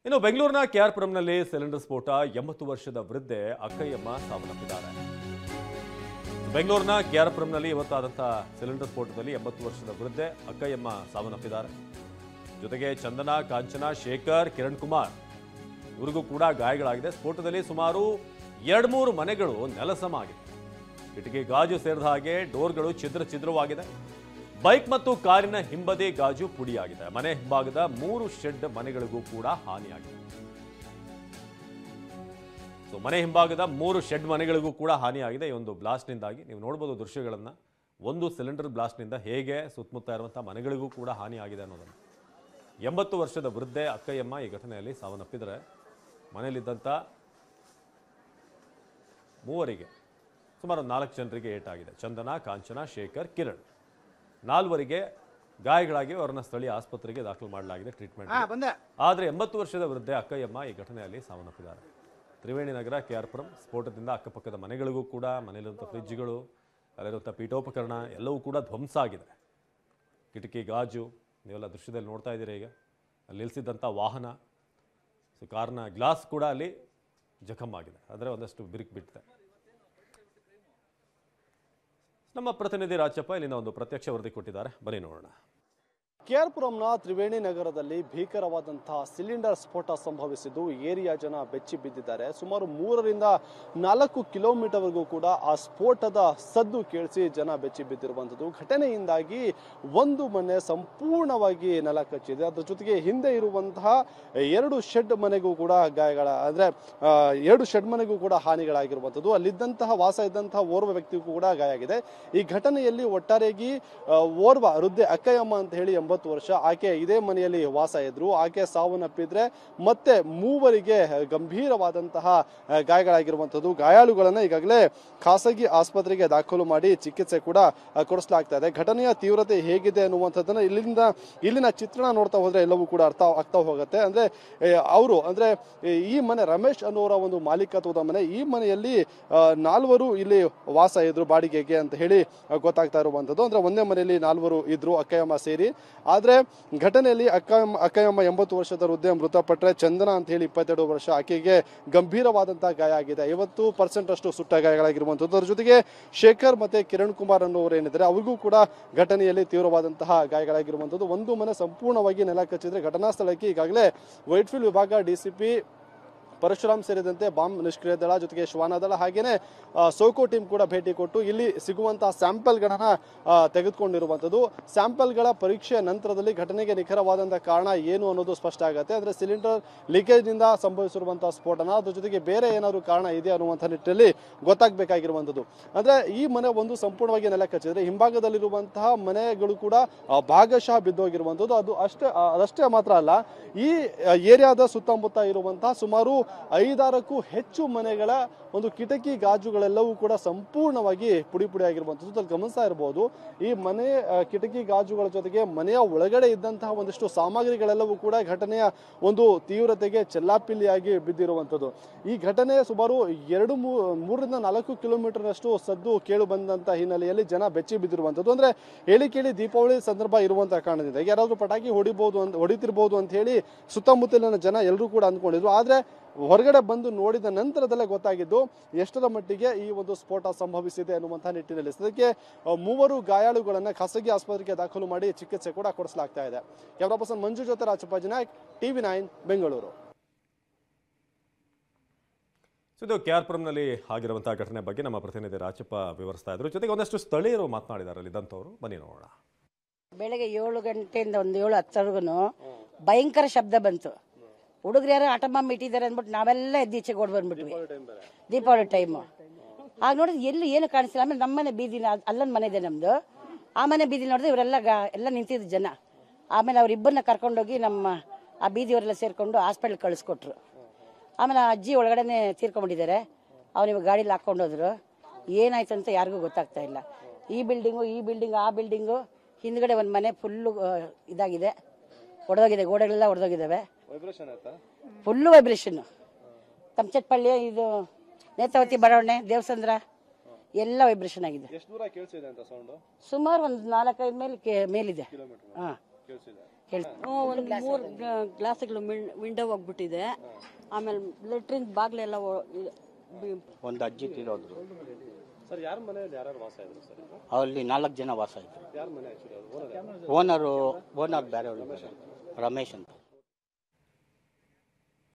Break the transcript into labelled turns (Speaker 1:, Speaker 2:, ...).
Speaker 1: ಇನ್ನು ಬೆಂಗಳೂರಿನ ಕೆಆರ್ಪುರಂನಲ್ಲಿ ಸಿಲಿಂಡರ್ ಸ್ಫೋಟ 80 ವರ್ಷದ ವೃದ್ಧೆ ಅಕ್ಕಯ್ಯಮ್ಮ ಸಾವನ್ನಪ್ಪಿದ್ದಾರೆ. ಬೆಂಗಳೂರಿನ ಕೆಆರ್ಪುರಂನಲ್ಲಿ ಇವತ್ತಾದಂತಹ ಸಿಲಿಂಡರ್ ಸ್ಫೋಟದಲ್ಲಿ 80 ವರ್ಷದ ವೃದ್ಧೆ ಅಕ್ಕಯ್ಯಮ್ಮ ಸಾವನ್ನಪ್ಪಿದ್ದಾರೆ. ಜೊತೆಗೆ ಚಂದನ, ಕಾಂಚನ, ಶೇಖರ್, ಕಿರಣ್ ಕುಮಾರ್ ಇವರಿಗೂ ಕೂಡ ಗಾಯಗಳಾಗಿದೆ. ಸ್ಫೋಟದಲ್ಲಿ ಸುಮಾರು 2-3 ಮನೆಗಳು ನೆಲಸಮ ಆಗಿದೆ. ಕಿಟಕಿ ಗಾಜು ಸೇರಿದ ಹಾಗೆ ಡೋರ್ಗಳು ಛಿದ್ರವಾಗಿದೆ. ಬೈಕ್ ಮತ್ತು ಕಾರಿನ ಹಿಂಬದಿ ಗಾಜು ಪುಡಿಯಾಗಿದೆ. ಮನೆ ಹಿಂಭಾಗದ 3 ಶೆಡ್ ಮನೆಗಳಿಗೂ ಕೂಡ ಹಾನಿಯಾಗಿದೆ. ಮನೆ ಹಿಂಭಾಗದ 3 ಶೆಡ್ ಮನೆಗಳಿಗೂ ಕೂಡ ಹಾನಿಯಾಗಿದೆ. ಈ ಒಂದು ಬ್ಲಾಸ್ಟ್ನಿಂದಾಗಿ ನೀವು ನೋಡಬಹುದು ದೃಶ್ಯಗಳನ್ನು. ಒಂದು ಸಿಲಿಂಡರ್ ಬ್ಲಾಸ್ಟ್ನಿಂದ ಹೇಗೆ ಸುತ್ತಮುತ್ತ ಇರುವಂತಹ ಮನೆಗಳಿಗೂ ಕೂಡ ಹಾನಿಯಾಗಿದೆ ಅನ್ನೋದನ್ನು. 80 ವರ್ಷದ ವೃದ್ಧೆ ಅಕ್ಕಯ್ಯಮ್ಮ ಈ ಘಟನೆಯಲ್ಲಿ ಸಾವನ್ನಪ್ಪಿದರೆ ಮನೆಯಲ್ಲಿದ್ದಂಥ 3 ಸುಮಾರು 4 ಜನರಿಗೆ ಏಟಾಗಿದೆ. ಚಂದನ, ಕಾಂಚನ, ಶೇಖರ್, ಕಿರಣ್ 4 ಗಾಯಗಳಾಗಿ ಅವರನ್ನ ಸ್ಥಳೀಯ ಆಸ್ಪತ್ರೆಗೆ ದಾಖಲು ಮಾಡಲಾಗಿದೆ ಟ್ರೀಟ್ಮೆಂಟ್. ಆದರೆ 80 ವರ್ಷದ ವೃದ್ಧೆ ಅಕ್ಕಯ್ಯಮ್ಮ ಈ ಘಟನೆಯಲ್ಲಿ ಸಾವನ್ನಪ್ಪಿದ್ದಾರೆ. ತ್ರಿವೇಣಿ ನಗರ ಕೆಆರ್ಪುರಂ ಸ್ಫೋಟದಿಂದ ಅಕ್ಕಪಕ್ಕದ ಮನೆಗಳಿಗೂ ಕೂಡ ಮನೆಯಲ್ಲಿರುವಂಥ ಫ್ರಿಡ್ಜ್ಗಳು, ಅಲ್ಲಿರುವಂಥ ಪೀಠೋಪಕರಣ ಎಲ್ಲವೂ ಕೂಡ ಧ್ವಂಸ ಆಗಿದೆ. ಕಿಟಕಿ ಗಾಜು ನೀವೆಲ್ಲ ದೃಶ್ಯದಲ್ಲಿ ನೋಡ್ತಾ ಇದ್ದೀರಿ. ಈಗ ಅಲ್ಲಿ ನಿಲ್ಲಿಸಿದ್ದಂಥ ವಾಹನ, ಕಾರ್ನ ಗ್ಲಾಸ್ ಕೂಡ ಅಲ್ಲಿ ಜಖಮ್ ಆಗಿದೆ. ಆದರೆ ಒಂದಷ್ಟು ಬಿರುಕು ಬಿಟ್ಟಿದೆ. ನಮ್ಮ ಪ್ರತಿನಿಧಿ ರಾಜಪ್ಪ ಇಲ್ಲಿಂದ ಒಂದು ಪ್ರತ್ಯಕ್ಷ ವರದಿ ಕೊಟ್ಟಿದ್ದಾರೆ, ಬನ್ನಿ ನೋಡೋಣ.
Speaker 2: ಕೆಆರ್ಪುರಂನ ತ್ರಿವೇಣಿ ನಗರದಲ್ಲಿ ಭೀಕರವಾದಂತಹ ಸಿಲಿಂಡರ್ ಸ್ಫೋಟ ಸಂಭವಿಸಿದ್ದು ಏರಿಯಾ ಜನ ಬೆಚ್ಚಿ ಬಿದ್ದಿದ್ದಾರೆ. ಸುಮಾರು 3-4 ಕಿಲೋಮೀಟರ್ವರೆಗೂ ಕೂಡ ಆ ಸ್ಫೋಟದ ಸದ್ದು ಕೇಳಿಸಿ ಜನ ಬೆಚ್ಚಿ ಬಿದ್ದಿರುವಂಥದ್ದು. ಘಟನೆಯಿಂದಾಗಿ ಒಂದು ಮನೆ ಸಂಪೂರ್ಣವಾಗಿ ನೆಲ ಕಚ್ಚಿದೆ. ಅದ್ರ ಜೊತೆಗೆ ಹಿಂದೆ ಇರುವಂತಹ 2 ಶೆಡ್ ಮನೆಗೂ ಕೂಡ ಅಂದ್ರೆ 2 ಶೆಡ್ ಮನೆಗೂ ಕೂಡ ಹಾನಿಗಳಾಗಿರುವಂಥದ್ದು. ಅಲ್ಲಿದ್ದಂತಹ ವಾಸ ಇದ್ದಂತಹ ಓರ್ವ ವ್ಯಕ್ತಿಗೂ ಕೂಡ ಗಾಯ ಆಗಿದೆ. ಈ ಘಟನೆಯಲ್ಲಿ ಒಟ್ಟಾರೆಯಾಗಿ ಓರ್ವ ವೃದ್ಧೆ ಅಕ್ಕಯ್ಯಮ್ಮ ಅಂತ ಹೇಳಿ 80 ವರ್ಷ, ಆಕೆ ಇದೇ ಮನೆಯಲ್ಲಿ ವಾಸ ಇದ್ರು. ಆಕೆ ಸಾವನ್ನಪ್ಪಿದ್ರೆ ಮತ್ತೆ 3 ಗಂಭೀರವಾದಂತಹ ಗಾಯಗಳಾಗಿರುವಂಥದ್ದು. ಗಾಯಾಳುಗಳನ್ನ ಈಗಾಗಲೇ ಖಾಸಗಿ ಆಸ್ಪತ್ರೆಗೆ ದಾಖಲು ಮಾಡಿ ಚಿಕಿತ್ಸೆ ಕೂಡ ಕೊಡಿಸಲಾಗ್ತಾ ಇದೆ. ಘಟನೆಯ ತೀವ್ರತೆ ಹೇಗಿದೆ ಅನ್ನುವಂಥದ್ದನ್ನ ಇಲ್ಲಿನ ಚಿತ್ರಣ ನೋಡ್ತಾ ಹೋದ್ರೆ ಎಲ್ಲವೂ ಕೂಡ ಅರ್ಥ ಆಗ್ತಾ ಹೋಗುತ್ತೆ. ಅಂದ್ರೆ ಈ ಮನೆ ರಮೇಶ್ ಅನ್ನೋರ ಒಂದು ಮಾಲೀಕತ್ವದ ಮನೆ. ಈ ಮನೆಯಲ್ಲಿ 4 ಇಲ್ಲಿ ವಾಸ ಇದ್ರು ಬಾಡಿಗೆಗೆ ಅಂತ ಹೇಳಿ ಗೊತ್ತಾಗ್ತಾ ಇರುವಂಥದ್ದು. ಅಂದ್ರೆ ಒಂದೇ ಮನೆಯಲ್ಲಿ 4 ಇದ್ರು ಅಕ್ಕಯ್ಯಮ್ಮ ಸೇರಿ. ಆದ್ರೆ ಘಟನೆಯಲ್ಲಿ ಅಕ್ಕಯ್ಯಮ್ಮ 80 ವರ್ಷದ ವೃದ್ಧೆ ಮೃತಪಟ್ಟರೆ, ಚಂದನ ಅಂತ ಹೇಳಿ 22 ವರ್ಷ, ಆಕೆಗೆ ಗಂಭೀರವಾದಂತಹ ಗಾಯ ಆಗಿದೆ. 50% ಅಷ್ಟು ಸುಟ್ಟ ಗಾಯಗಳಾಗಿರುವಂಥದ್ದು. ಅದರ ಜೊತೆಗೆ ಶೇಖರ್ ಮತ್ತೆ ಕಿರಣ್ ಕುಮಾರ್ ಅನ್ನೋರು ಏನಿದ್ದಾರೆ ಅವ್ರಿಗೂ ಕೂಡ ಘಟನೆಯಲ್ಲಿ ತೀವ್ರವಾದಂತಹ ಗಾಯಗಳಾಗಿರುವಂಥದ್ದು. ಒಂದು ಮನೆ ಸಂಪೂರ್ಣವಾಗಿ ನೆಲ ಕಚ್ಚಿದ್ರೆ ಘಟನಾ ಸ್ಥಳಕ್ಕೆ ಈಗಾಗಲೇ ವೈಟ್ಫೀಲ್ಡ್ ವಿಭಾಗ ಡಿಸಿಪಿ ಪರಶುರಾಮ್ ಸೇರಿದಂತೆ ಬಾಂಬ್ ನಿಷ್ಕ್ರಿಯ ದಳ, ಜೊತೆಗೆ ಶ್ವಾನ ದಳ, ಹಾಗೇನೆ ಸೋಕೋ ಟೀಮ್ ಕೂಡ ಭೇಟಿ ಕೊಟ್ಟು ಇಲ್ಲಿ ಸಿಗುವಂತಹ ಸ್ಯಾಂಪಲ್ಗಳನ್ನ ತೆಗೆದುಕೊಂಡಿರುವಂಥದ್ದು. ಸ್ಯಾಂಪಲ್ಗಳ ಪರೀಕ್ಷೆಯ ನಂತರದಲ್ಲಿ ಘಟನೆಗೆ ನಿಖರವಾದಂತಹ ಕಾರಣ ಏನು ಅನ್ನೋದು ಸ್ಪಷ್ಟ ಆಗುತ್ತೆ. ಅಂದ್ರೆ ಸಿಲಿಂಡರ್ ಲೀಕೇಜ್ ನಿಂದ ಸಂಭವಿಸಿರುವಂತಹ ಸ್ಫೋಟನ, ಅದ್ರ ಜೊತೆಗೆ ಬೇರೆ ಏನಾದ್ರು ಕಾರಣ ಇದೆ ಅನ್ನುವಂಥ ನಿಟ್ಟಿನಲ್ಲಿ ಗೊತ್ತಾಗಬೇಕಾಗಿರುವಂಥದ್ದು. ಅಂದ್ರೆ ಈ ಮನೆ ಒಂದು ಸಂಪೂರ್ಣವಾಗಿ ನೆಲ ಕಚ್ಚಿದ್ರೆ ಹಿಂಭಾಗದಲ್ಲಿರುವಂತಹ ಮನೆಗಳು ಕೂಡ ಭಾಗಶಃ ಬಿದ್ದೋಗಿರುವಂಥದ್ದು. ಅದಷ್ಟೇ ಮಾತ್ರ ಅಲ್ಲ, ಈ ಏರಿಯಾದ ಸುತ್ತಮುತ್ತ ಇರುವಂತಹ ಸುಮಾರು 5-6ಕ್ಕೂ ಹೆಚ್ಚು ಮನೆಗಳ ಒಂದು ಕಿಟಕಿ ಗಾಜುಗಳೆಲ್ಲವೂ ಕೂಡ ಸಂಪೂರ್ಣವಾಗಿ ಪುಡಿ ಆಗಿರುವಂಥದ್ದು ಗಮನಿಸ್ತಾ ಇರಬಹುದು. ಈ ಮನೆ ಕಿಟಕಿ ಗಾಜುಗಳ ಜೊತೆಗೆ ಮನೆಯ ಒಳಗಡೆ ಇದ್ದಂತಹ ಒಂದಿಷ್ಟು ಸಾಮಗ್ರಿಗಳೆಲ್ಲವೂ ಕೂಡ ಘಟನೆಯ ಒಂದು ತೀವ್ರತೆಗೆ ಚೆಲ್ಲಾಪಿಲ್ಲಿಯಾಗಿ ಬಿದ್ದಿರುವಂಥದ್ದು. ಈ ಘಟನೆ ಸುಮಾರು 3-4 ಕಿಲೋಮೀಟರ್ನಷ್ಟು ಸದ್ದು ಕೇಳು ಬಂದಂತ ಹಿನ್ನೆಲೆಯಲ್ಲಿ ಜನ ಬೆಚ್ಚಿ ಬಿದ್ದಿರುವಂಥದ್ದು. ಅಂದ್ರೆ ಹೇಳಿ ಕೇಳಿ ದೀಪಾವಳಿ ಸಂದರ್ಭ ಇರುವಂತಹ ಕಾರಣದಿಂದ ಯಾರಾದ್ರೂ ಪಟಾಕಿ ಹೊಡಿತಿರ್ಬೋದು ಅಂತ ಹೇಳಿ ಸುತ್ತಮುತ್ತಲಿನ ಜನ ಎಲ್ಲರೂ ಕೂಡ ಅಂದ್ಕೊಂಡಿದ್ರು. ಆದ್ರೆ ಹೊರಗಡೆ ಬಂದು ನೋಡಿದ ನಂತರದಲ್ಲೇ ಗೊತ್ತಾಗಿದ್ದು ಎಷ್ಟರ ಮಟ್ಟಿಗೆ ಈ ಒಂದು ಸ್ಫೋಟ ಸಂಭವಿಸಿದೆ ಅನ್ನುವಂತಹ ನಿಟ್ಟಿನಲ್ಲಿ. ಸದ್ಯಕ್ಕೆ 3 ಗಾಯಾಳುಗಳನ್ನ ಖಾಸಗಿ ಆಸ್ಪತ್ರೆಗೆ ದಾಖಲು ಮಾಡಿ ಚಿಕಿತ್ಸೆ ಕೂಡ ಕೊಡಿಸಲಾಗ್ತಾ ಇದೆ. ಕ್ಯಾಮರಾ ಪರ್ಸನ್ ಮಂಜು ಜೊತೆ ರಾಜಪ್ಪ ನಾಯಕ್, TV9 ಬೆಂಗಳೂರು.
Speaker 1: ಇದು ಕೆಆರ್ಪುರಂನಲ್ಲಿ ಆಗಿರುವಂತಹ ಘಟನೆ ಬಗ್ಗೆ ನಮ್ಮ ಪ್ರತಿನಿಧಿ ರಾಜಪ್ಪ ವಿವರಿಸ್ತಾ ಇದ್ರು. ಜೊತೆಗೆ ಒಂದಷ್ಟು ಸ್ಥಳೀಯರು ಮಾತನಾಡಿದ್ದಾರೆ ಅಲ್ಲಿದ್ದಂಥವ್ರು, ಬನ್ನಿ ನೋಡೋಣ.
Speaker 3: ಬೆಳಗ್ಗೆ 7 ಗಂಟೆಯಿಂದ ಒಂದು 7:10ವರೆಗೂ ಭಯಂಕರ ಶಬ್ದ ಬಂತು. ಹುಡುಗರು ಯಾರು ಆಟ ಬಾಂಬ್ ಇಟ್ಟಿದ್ದಾರೆ ಅಂದ್ಬಿಟ್ಟು ನಾವೆಲ್ಲ ಎದ್ದೀಚೆಗೆ ಓಡ್ ಬಂದ್ಬಿಟ್ವಿ. ದೀಪಾವಳಿ ಟೈಮು ಆಗ ನೋಡಿದ್ರೆ ಎಲ್ಲಿ ಏನು ಕಾಣಿಸಿಲ್ಲ. ಆಮೇಲೆ ನಮ್ಮನೆ ಬೀದಿ, ಅಲ್ಲೊಂದು ಮನೆ ಇದೆ ನಮ್ದು, ಆ ಮನೆ ಬೀದಿ ನೋಡಿದ್ರೆ ಇವರೆಲ್ಲ ಎಲ್ಲ ನಿಂತಿದ್ರು ಜನ. ಆಮೇಲೆ ಅವ್ರಿಬ್ಬರನ್ನ ಕರ್ಕೊಂಡೋಗಿ ನಮ್ಮ ಆ ಬೀದಿಯವರೆಲ್ಲ ಸೇರ್ಕೊಂಡು ಹಾಸ್ಪಿಟ್ಲ್ ಕಳಿಸ್ಕೊಟ್ರು. ಆಮೇಲೆ ಅಜ್ಜಿ ಒಳಗಡೆನೆ ತೀರ್ಕೊಂಡ್ಬಿಟ್ಟಿದ್ದಾರೆ. ಅವ್ನಿವಾಗ ಗಾಡೀಲಿ ಹಾಕೊಂಡೋದ್ರು. ಏನಾಯ್ತು ಅಂತ ಯಾರಿಗೂ ಗೊತ್ತಾಗ್ತಾ ಇಲ್ಲ. ಈ ಬಿಲ್ಡಿಂಗು ಆ ಬಿಲ್ಡಿಂಗು ಹಿಂದ್ಗಡೆ ಒಂದು ಮನೆ ಫುಲ್ಲು ಇದಾಗಿದೆ, ಒಡೆದೋಗಿದೆ, ಗೋಡೆಗಳೆಲ್ಲ ಒಡೆದೋಗಿದ್ದಾವೆ. Full vibration. ಕಂಚಟ್ಪಳ್ಳಿ, ಇದು ನೇತಾವತಿ ಬಡಾವಣೆ, ದೇವಸಂದ್ರ ಎಲ್ಲ ವೈಬ್ರೇಷನ್ ಆಗಿದೆ. ಸುಮಾರು ಒಂದು 4-5 ಮೇಲಿದೆ.
Speaker 4: ಒಂದು 3 ಗ್ಲಾಸ್ಗಳು ವಿಂಡೋ ಹೋಗ್ಬಿಟ್ಟಿದೆ. ಆಮೇಲೆ ಲೆಟ್ರಿನ್ ಬಾಗ್ಲೆಲ್ಲ
Speaker 5: ಒಂದು ಅಜ್ಜಿ ತೀರೋದ್ರು.
Speaker 2: ಸರ್ ಯಾರ ಮನೆಯಲ್ಲಿ ಯಾರು ವಾಸ ಇದ್ರು ಸರ್?
Speaker 5: ಅಲ್ಲಿ 4 ಜನ ವಾಸ ಇದ್ರು.
Speaker 2: ಯಾರ ಮನೆ ಆಕ್ಚುಲಿ?
Speaker 5: ಓನರ್ ಬೇರೆಯವರು ರಮೇಶ್ ಅಂತ.